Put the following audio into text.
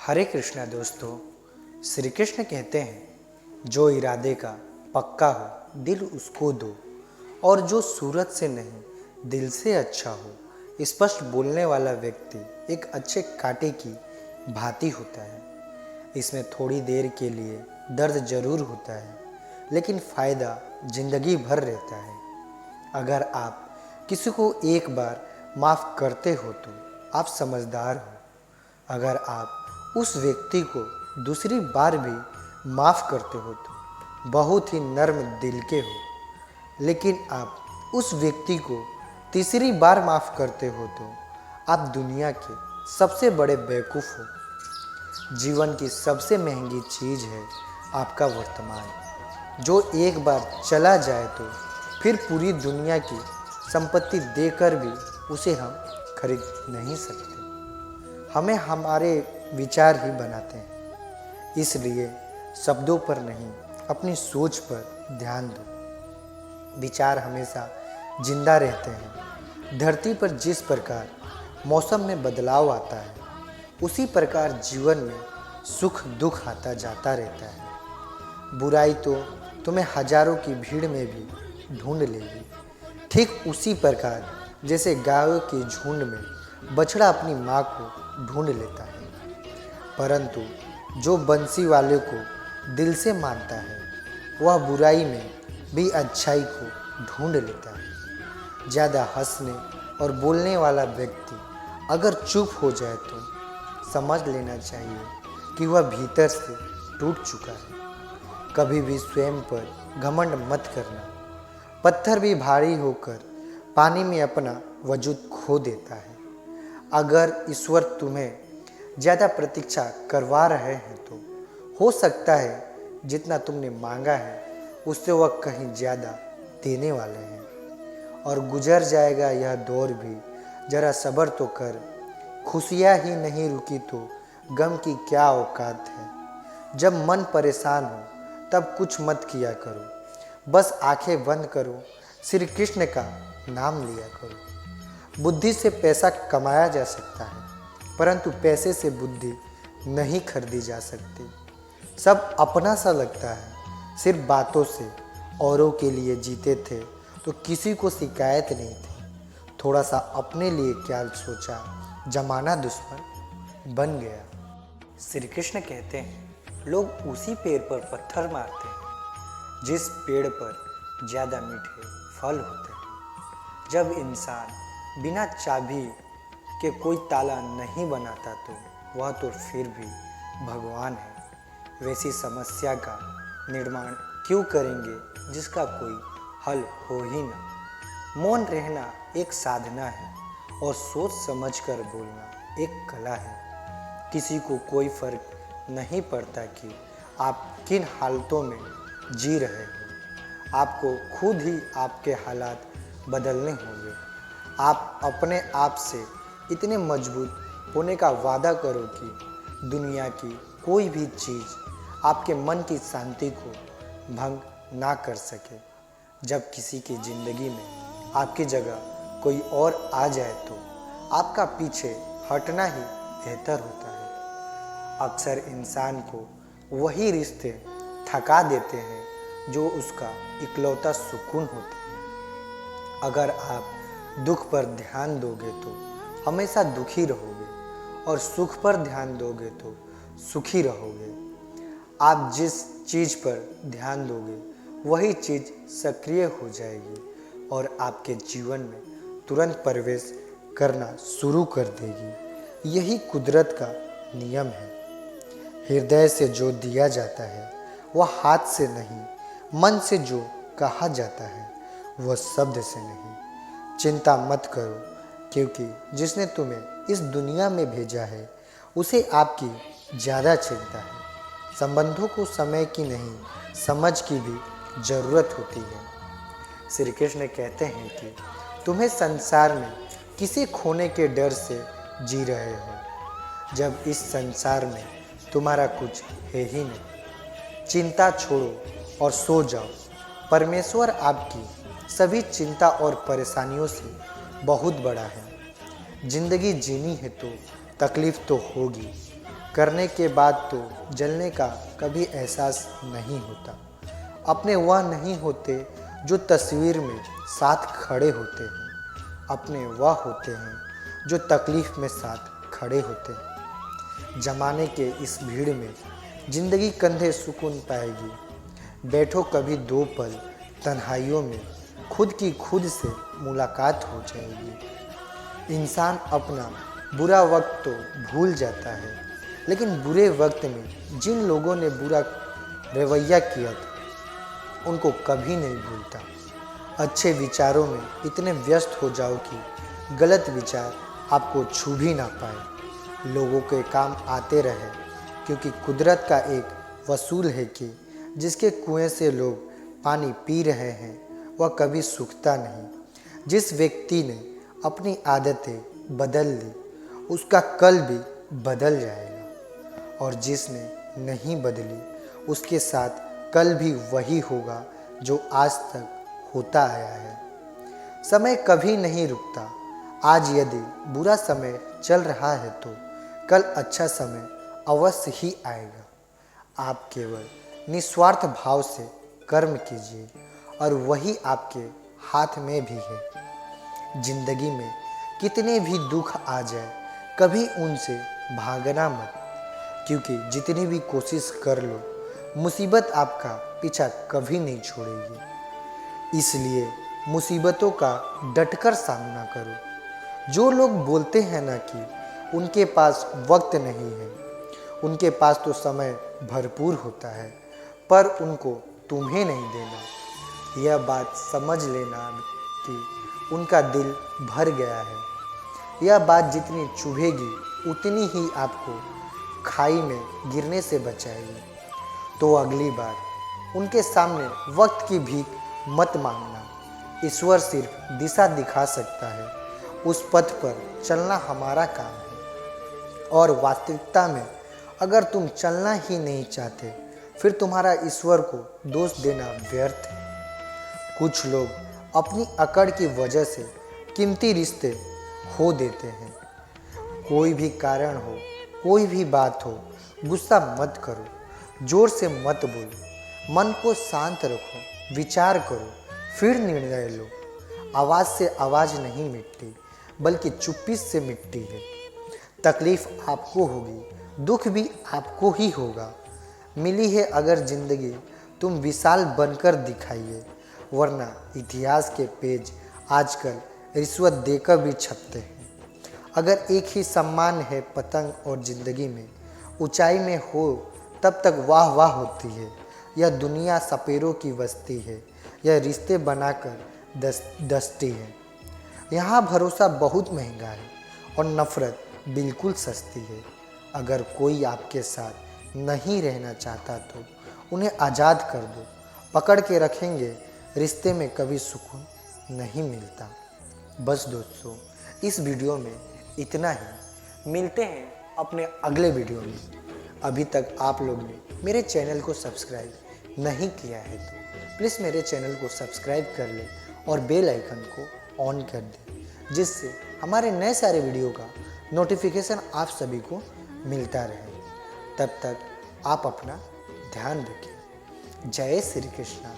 हरे कृष्णा दोस्तों। श्री कृष्ण कहते हैं, जो इरादे का पक्का हो दिल उसको दो, और जो सूरत से नहीं दिल से अच्छा हो। स्पष्ट बोलने वाला व्यक्ति एक अच्छे कांटे की भांति होता है। इसमें थोड़ी देर के लिए दर्द जरूर होता है, लेकिन फ़ायदा जिंदगी भर रहता है। अगर आप किसी को एक बार माफ़ करते हो तो आप समझदार हो। अगर आप उस व्यक्ति को दूसरी बार भी माफ़ करते हो तो बहुत ही नर्म दिल के हो। लेकिन आप उस व्यक्ति को तीसरी बार माफ़ करते हो तो आप दुनिया के सबसे बड़े बेवकूफ़ हो। जीवन की सबसे महंगी चीज़ है आपका वर्तमान, जो एक बार चला जाए तो फिर पूरी दुनिया की संपत्ति देकर भी उसे हम खरीद नहीं सकते। हमें हमारे विचार ही बनाते हैं, इसलिए शब्दों पर नहीं अपनी सोच पर ध्यान दो। विचार हमेशा जिंदा रहते हैं। धरती पर जिस प्रकार मौसम में बदलाव आता है, उसी प्रकार जीवन में सुख दुख आता जाता रहता है। बुराई तो तुम्हें हजारों की भीड़ में भी ढूंढ लेगी, ठीक उसी प्रकार जैसे गायों के झुंड में बछड़ा अपनी माँ को ढूंढ लेता है। परंतु जो बंसी वाले को दिल से मानता है, वह बुराई में भी अच्छाई को ढूंढ लेता है। ज़्यादा हंसने और बोलने वाला व्यक्ति अगर चुप हो जाए तो समझ लेना चाहिए कि वह भीतर से टूट चुका है। कभी भी स्वयं पर घमंड मत करना। पत्थर भी भारी होकर पानी में अपना वजूद खो देता है। अगर ईश्वर तुम्हें ज़्यादा प्रतीक्षा करवा रहे हैं तो हो सकता है जितना तुमने मांगा है उससे वह कहीं ज़्यादा देने वाले हैं। और गुजर जाएगा यह दौर भी, ज़रा सब्र तो कर। खुशियाँ ही नहीं रुकी तो गम की क्या औकात है। जब मन परेशान हो तब कुछ मत किया करो, बस आंखें बंद करो, श्री कृष्ण का नाम लिया करो। बुद्धि से पैसा कमाया जा सकता है, परंतु पैसे से बुद्धि नहीं खरीदी जा सकती। सब अपना सा लगता है, सिर्फ बातों से। औरों के लिए जीते थे तो किसी को शिकायत नहीं थी। थोड़ा सा अपने लिए क्या सोचा, जमाना दुश्मन बन गया। श्री कृष्ण कहते हैं, लोग उसी पेड़ पर पत्थर मारते हैं जिस पेड़ पर ज़्यादा मीठे फल होते हैं। जब इंसान बिना चाबी के कोई ताला नहीं बनाता तो वह तो फिर भी भगवान है। वैसी समस्या का निर्माण क्यों करेंगे जिसका कोई हल हो ही ना। मौन रहना एक साधना है और सोच समझकर बोलना एक कला है। किसी को कोई फर्क नहीं पड़ता कि आप किन हालतों में जी रहे हो। आपको खुद ही आपके हालात बदलने होंगे। आप अपने आप से इतने मजबूत होने का वादा करो कि दुनिया की कोई भी चीज़ आपके मन की शांति को भंग ना कर सके। जब किसी की ज़िंदगी में आपकी जगह कोई और आ जाए तो आपका पीछे हटना ही बेहतर होता है। अक्सर इंसान को वही रिश्ते थका देते हैं जो उसका इकलौता सुकून होते हैं। अगर आप दुख पर ध्यान दोगे तो हमेशा दुखी रहोगे, और सुख पर ध्यान दोगे तो सुखी रहोगे। आप जिस चीज़ पर ध्यान दोगे वही चीज़ सक्रिय हो जाएगी और आपके जीवन में तुरंत प्रवेश करना शुरू कर देगी। यही कुदरत का नियम है। हृदय से जो दिया जाता है वह हाथ से नहीं, मन से जो कहा जाता है वह शब्द से नहीं। चिंता मत करो, क्योंकि जिसने तुम्हें इस दुनिया में भेजा है उसे आपकी ज़्यादा चिंता है। संबंधों को समय की नहीं, समझ की भी ज़रूरत होती है। श्री कृष्ण कहते हैं कि तुम्हें संसार में किसी खोने के डर से जी रहे हो, जब इस संसार में तुम्हारा कुछ है ही नहीं। चिंता छोड़ो और सो जाओ। परमेश्वर आपकी सभी चिंता और परेशानियों से बहुत बड़ा है। जिंदगी जीनी है तो तकलीफ तो होगी, करने के बाद तो जलने का कभी एहसास नहीं होता। अपने वह नहीं होते जो तस्वीर में साथ खड़े होते हैं, अपने वह होते हैं जो तकलीफ़ में साथ खड़े होते हैं। जमाने के इस भीड़ में ज़िंदगी कंधे सुकून पाएगी। बैठो कभी दो पल तन्हाइयों में, खुद की खुद से मुलाकात हो जाएगी। इंसान अपना बुरा वक्त तो भूल जाता है, लेकिन बुरे वक्त में जिन लोगों ने बुरा रवैया किया था उनको कभी नहीं भूलता। अच्छे विचारों में इतने व्यस्त हो जाओ कि गलत विचार आपको छू भी ना पाए। लोगों के काम आते रहे, क्योंकि कुदरत का एक वसूल है कि जिसके कुएं से लोग पानी पी रहे हैं वह कभी सूखता नहीं। जिस व्यक्ति ने अपनी आदतें बदल ली उसका कल भी बदल जाएगा, और जिसने नहीं बदली उसके साथ कल भी वही होगा जो आज तक होता आया है। समय कभी नहीं रुकता। आज यदि बुरा समय चल रहा है तो कल अच्छा समय अवश्य ही आएगा। आप केवल निस्वार्थ भाव से कर्म कीजिए और वही आपके हाथ में भी है। जिंदगी में कितने भी दुख आ जाए कभी उनसे भागना मत, क्योंकि जितनी भी कोशिश कर लो मुसीबत आपका पीछा कभी नहीं छोड़ेगी। इसलिए मुसीबतों का डटकर सामना करो। जो लोग बोलते हैं ना कि उनके पास वक्त नहीं है, उनके पास तो समय भरपूर होता है, पर उनको तुम्हें नहीं देना। यह बात समझ लेना कि उनका दिल भर गया है। यह बात जितनी चुभेगी उतनी ही आपको खाई में गिरने से बचाएगी। तो अगली बार उनके सामने वक्त की भीख मत मांगना। ईश्वर सिर्फ दिशा दिखा सकता है, उस पथ पर चलना हमारा काम है। और वास्तविकता में अगर तुम चलना ही नहीं चाहते फिर तुम्हारा ईश्वर को दोष देना व्यर्थ है। कुछ लोग अपनी अकड़ की वजह से कीमती रिश्ते खो देते हैं। कोई भी कारण हो, कोई भी बात हो, गुस्सा मत करो, जोर से मत बोलो, मन को शांत रखो, विचार करो, फिर निर्णय लो। आवाज़ से आवाज़ नहीं मिटती, बल्कि चुप्पी से मिटती है। तकलीफ़ आपको होगी, दुख भी आपको ही होगा। मिली है अगर ज़िंदगी तुम विशाल बनकर दिखाइए, वरना इतिहास के पेज आजकल रिश्वत देकर भी छपते हैं। अगर एक ही सम्मान है पतंग और ज़िंदगी में, ऊंचाई में हो तब तक वाह वाह होती है। यह दुनिया सपेरों की बस्ती है, यह रिश्ते बनाकर दस्ती है। यहाँ भरोसा बहुत महंगा है और नफ़रत बिल्कुल सस्ती है। अगर कोई आपके साथ नहीं रहना चाहता तो उन्हें आज़ाद कर दो। पकड़ के रखेंगे रिश्ते में कभी सुकून नहीं मिलता। बस दोस्तों, इस वीडियो में इतना ही। मिलते हैं अपने अगले वीडियो में। अभी तक आप लोग ने मेरे चैनल को सब्सक्राइब नहीं किया है तो प्लीज़ मेरे चैनल को सब्सक्राइब कर लें और बेल आइकन को ऑन कर दें, जिससे हमारे नए सारे वीडियो का नोटिफिकेशन आप सभी को मिलता रहे। तब तक आप अपना ध्यान रखें। जय श्री कृष्णा।